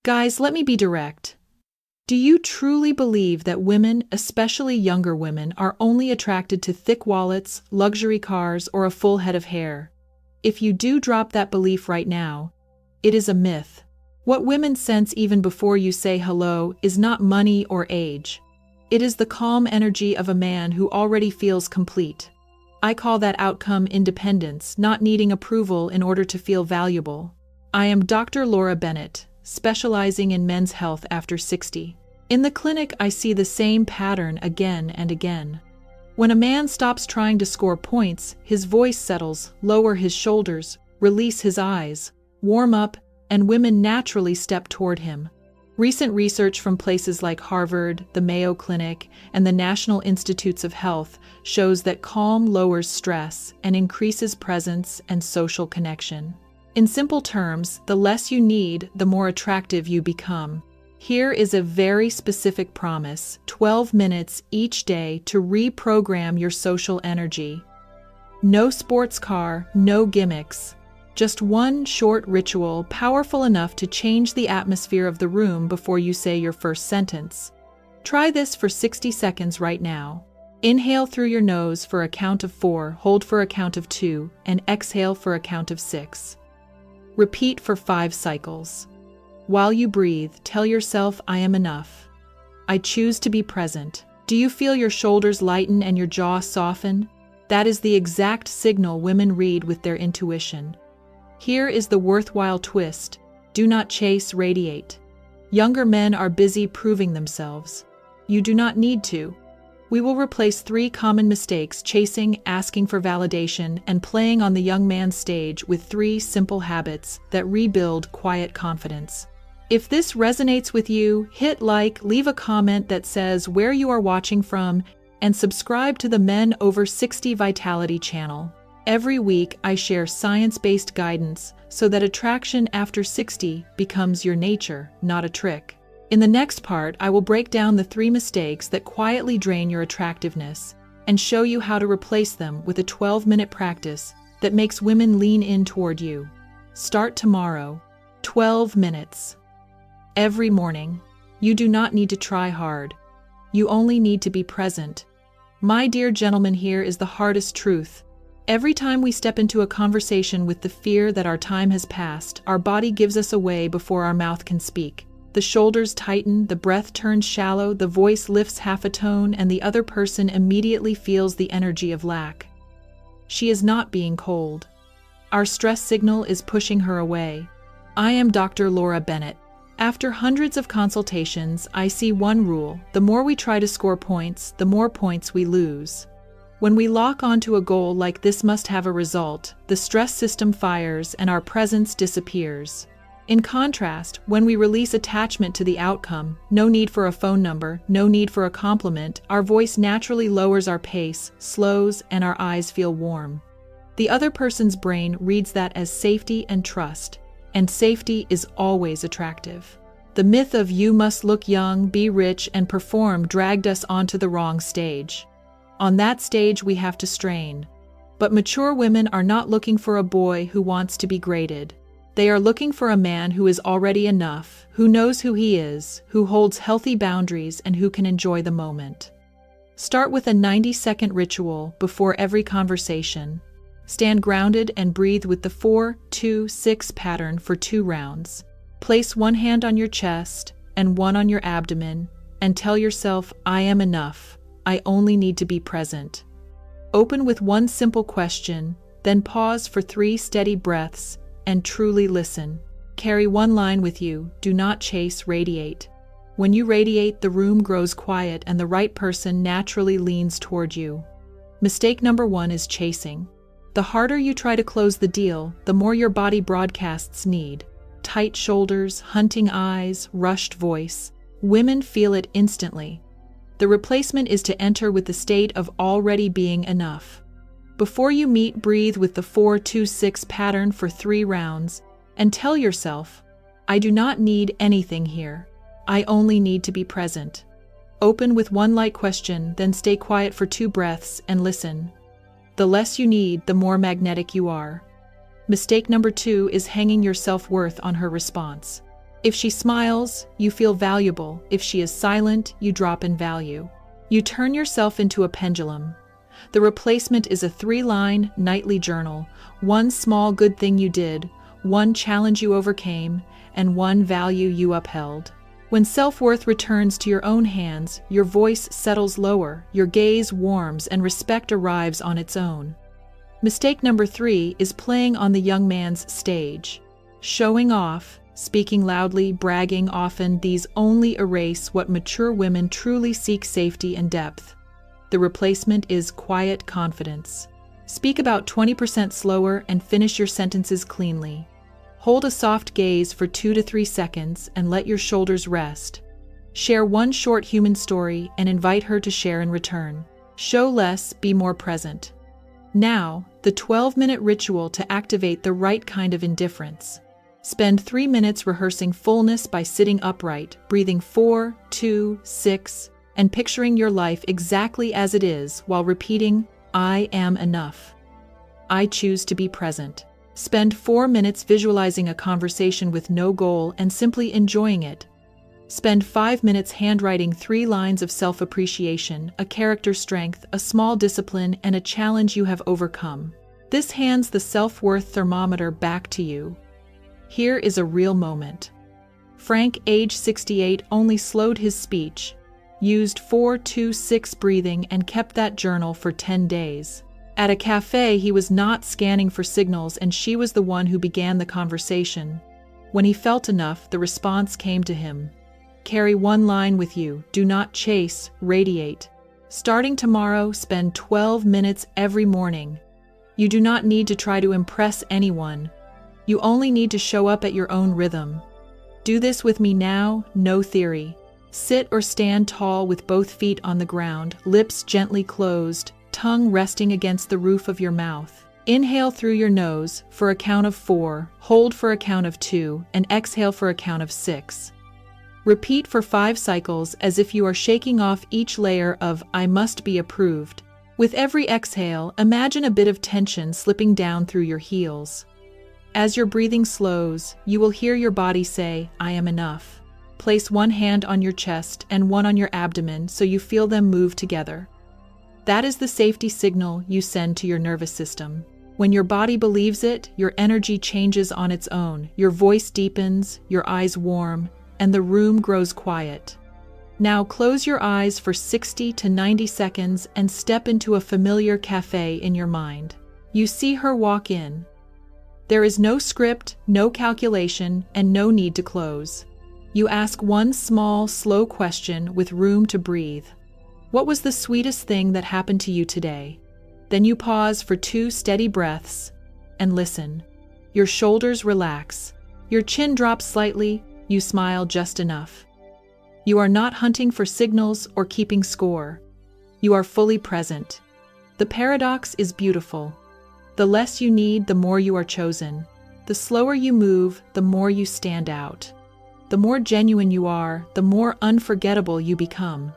Guys, let me be direct. Do you truly believe that women, especially younger women, are only attracted to thick wallets, luxury cars, or a full head of hair? If you do, drop that belief right now. It is a myth. What women sense even before you say hello is not money or age. It is the calm energy of a man who already feels complete. I call that outcome independence, not needing approval in order to feel valuable. I am Dr. Laura Bennett, specializing in men's health after 60. In the clinic, I see the same pattern again and again. When a man stops trying to score points, his voice settles, lower his shoulders, release his eyes, warm up, and women naturally step toward him. Recent research from places like Harvard, the Mayo Clinic, and the National Institutes of Health shows that calm lowers stress and increases presence and social connection. In simple terms, the less you need, the more attractive you become. Here is a very specific promise: 12 minutes each day to reprogram your social energy. No sports car, no gimmicks. Just one short ritual powerful enough to change the atmosphere of the room before you say your first sentence. Try this for 60 seconds right now. Inhale through your nose for a count of 4, hold for a count of 2, and exhale for a count of 6. Repeat for 5 cycles. While you breathe, tell yourself, I am enough. I choose to be present. Do you feel your shoulders lighten and your jaw soften? That is the exact signal women read with their intuition. Here is the worthwhile twist: do not chase, radiate. Younger men are busy proving themselves. You do not need to. We will replace 3 common mistakes: chasing, asking for validation, and playing on the young man's stage with 3 simple habits that rebuild quiet confidence. If this resonates with you, hit like, leave a comment that says where you are watching from, and subscribe to the Men Over 60 Vitality channel. Every week, I share science-based guidance so that attraction after 60 becomes your nature, not a trick. In the next part, I will break down the 3 mistakes that quietly drain your attractiveness and show you how to replace them with a 12-minute practice that makes women lean in toward you. Start tomorrow. 12 minutes. Every morning. You do not need to try hard. You only need to be present. My dear gentlemen, here is the hardest truth. Every time we step into a conversation with the fear that our time has passed, our body gives us away before our mouth can speak. The shoulders tighten, the breath turns shallow, the voice lifts half a tone, and the other person immediately feels the energy of lack. She is not being cold. Our stress signal is pushing her away. I am Dr. Laura Bennett. After hundreds of consultations, I see one rule: the more we try to score points, the more points we lose. When we lock onto a goal like this must have a result, the stress system fires and our presence disappears. In contrast, when we release attachment to the outcome, no need for a phone number, no need for a compliment, our voice naturally lowers our pace, slows, and our eyes feel warm. The other person's brain reads that as safety and trust, and safety is always attractive. The myth of you must look young, be rich, and perform dragged us onto the wrong stage. On that stage, we have to strain. But mature women are not looking for a boy who wants to be graded. They are looking for a man who is already enough, who knows who he is, who holds healthy boundaries, and who can enjoy the moment. Start with a 90-second ritual before every conversation. Stand grounded and breathe with the 4-2-6 pattern for 2 rounds. Place one hand on your chest and one on your abdomen, and tell yourself, I am enough. I only need to be present. Open with one simple question, then pause for 3 steady breaths and truly listen. Carry one line with you: do not chase, radiate. When you radiate, the room grows quiet and the right person naturally leans toward you. Mistake number 1 is chasing. The harder you try to close the deal, the more your body broadcasts need. Tight shoulders, hunting eyes, rushed voice. Women feel it instantly. The replacement is to enter with the state of already being enough. Before you meet, breathe with the 4-2-6 pattern for 3 rounds and tell yourself, I do not need anything here. I only need to be present. Open with one light question, then stay quiet for 2 breaths and listen. The less you need, the more magnetic you are. Mistake number 2 is hanging your self-worth on her response. If she smiles, you feel valuable. If she is silent, you drop in value. You turn yourself into a pendulum. The replacement is a 3-line nightly journal: one small good thing you did, one challenge you overcame, and one value you upheld. When self-worth returns to your own hands, your voice settles lower, your gaze warms, and respect arrives on its own. Mistake number 3 is playing on the young man's stage. Showing off, speaking loudly, bragging often, these only erase what mature women truly seek: safety and depth. The replacement is quiet confidence. Speak about 20% slower and finish your sentences cleanly. Hold a soft gaze for 2 to 3 seconds and let your shoulders rest. Share one short human story and invite her to share in return. Show less, be more present. Now, the 12-minute ritual to activate the right kind of indifference. Spend 3 minutes rehearsing fullness by sitting upright, breathing 4, 2, 6, and picturing your life exactly as it is while repeating, "I am enough. I choose to be present." Spend 4 minutes visualizing a conversation with no goal and simply enjoying it. Spend 5 minutes handwriting 3 lines of self-appreciation, a character strength, a small discipline, and a challenge you have overcome. This hands the self-worth thermometer back to you. Here is a real moment. Frank, age 68, only slowed his speech, used 4-2-6 breathing, and kept that journal for 10 days. At a cafe, he was not scanning for signals, and she was the one who began the conversation. When he felt enough, the response came to him. Carry one line with you: do not chase, radiate. Starting tomorrow, spend 12 minutes every morning. You do not need to try to impress anyone. You only need to show up at your own rhythm. Do this with me now, no theory. Sit or stand tall with both feet on the ground, lips gently closed, tongue resting against the roof of your mouth. Inhale through your nose for a count of 4, hold for a count of 2, and exhale for a count of 6. Repeat for 5 cycles as if you are shaking off each layer of "I must be approved." With every exhale, imagine a bit of tension slipping down through your heels. As your breathing slows, you will hear your body say, "I am enough." Place one hand on your chest and one on your abdomen so you feel them move together. That is the safety signal you send to your nervous system. When your body believes it, your energy changes on its own, your voice deepens, your eyes warm, and the room grows quiet. Now close your eyes for 60 to 90 seconds and step into a familiar cafe in your mind. You see her walk in. There is no script, no calculation, and no need to close. You ask one small, slow question with room to breathe. What was the sweetest thing that happened to you today? Then you pause for 2 steady breaths and listen. Your shoulders relax. Your chin drops slightly. You smile just enough. You are not hunting for signals or keeping score. You are fully present. The paradox is beautiful. The less you need, the more you are chosen. The slower you move, the more you stand out. The more genuine you are, the more unforgettable you become.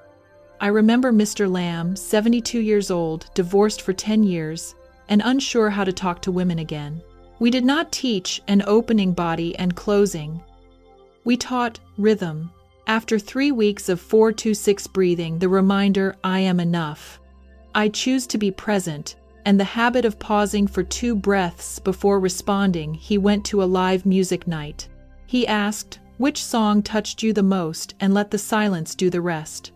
I remember Mr. Lamb, 72 years old, divorced for 10 years, and unsure how to talk to women again. We did not teach an opening body and closing. We taught rhythm. After 3 weeks of 4-2-6 breathing, the reminder, "I am enough. I choose to be present," and the habit of pausing for 2 breaths before responding, he went to a live music night. He asked, "Which song touched you the most?" and let the silence do the rest.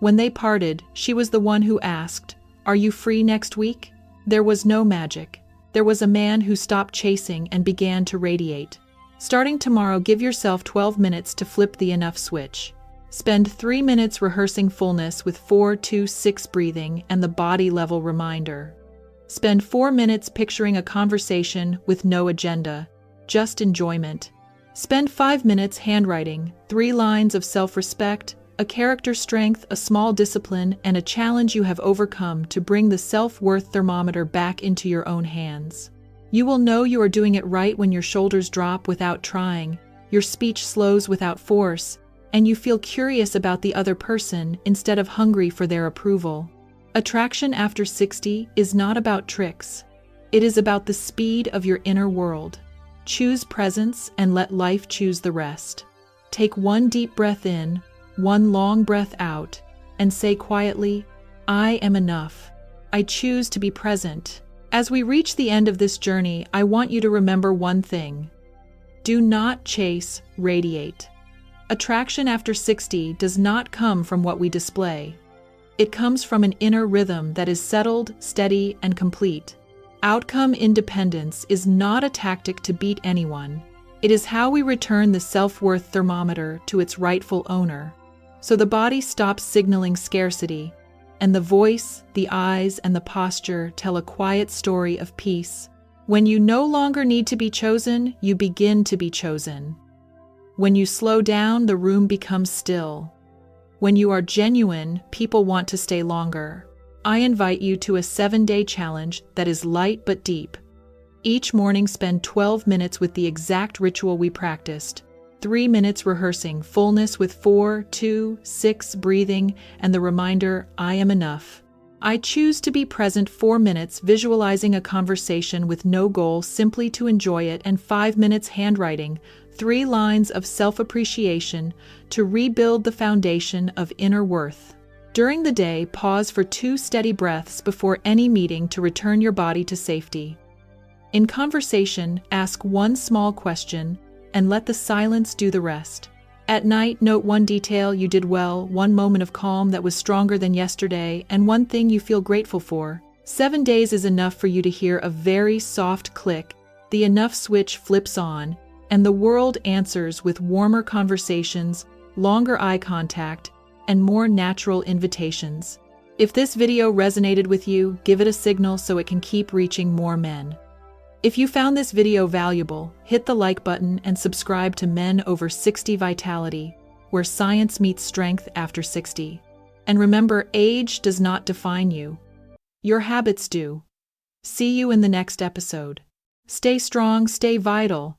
When they parted, she was the one who asked, "Are you free next week?" There was no magic. There was a man who stopped chasing and began to radiate. Starting tomorrow, give yourself 12 minutes to flip the enough switch. Spend 3 minutes rehearsing fullness with 4-2-6 breathing and the body-level reminder. Spend 4 minutes picturing a conversation with no agenda, just enjoyment. Spend 5 minutes handwriting 3 lines of self-respect, a character strength, a small discipline, and a challenge you have overcome to bring the self-worth thermometer back into your own hands. You will know you are doing it right when your shoulders drop without trying, your speech slows without force, and you feel curious about the other person instead of hungry for their approval. Attraction after 60 is not about tricks. It is about the speed of your inner world. Choose presence and let life choose the rest. Take one deep breath in, one long breath out, and say quietly, I am enough. I choose to be present. As we reach the end of this journey, I want you to remember one thing. Do not chase, radiate. Attraction after 60 does not come from what we display. It comes from an inner rhythm that is settled, steady, and complete. Outcome independence is not a tactic to beat anyone. It is how we return the self-worth thermometer to its rightful owner. So the body stops signaling scarcity, and the voice, the eyes, and the posture tell a quiet story of peace. When you no longer need to be chosen, you begin to be chosen. When you slow down, the room becomes still. When you are genuine, people want to stay longer. I invite you to a 7-day challenge that is light but deep. Each morning, spend 12 minutes with the exact ritual we practiced. 3 minutes rehearsing fullness with 4, 2, 6 breathing, and the reminder, I am enough. I choose to be present 4 minutes visualizing a conversation with no goal, simply to enjoy it, and 5 minutes handwriting, 3 lines of self-appreciation to rebuild the foundation of inner worth. During the day, pause for 2 steady breaths before any meeting to return your body to safety. In conversation, ask one small question and let the silence do the rest. At night, note one detail you did well, one moment of calm that was stronger than yesterday, and one thing you feel grateful for. 7 days is enough for you to hear a very soft click, the enough switch flips on, and the world answers with warmer conversations, longer eye contact, and more natural invitations. If this video resonated with you, give it a signal so it can keep reaching more men. If you found this video valuable, hit the like button and subscribe to Men Over 60 Vitality, where science meets strength after 60. And remember, age does not define you. Your habits do. See you in the next episode. Stay strong, stay vital,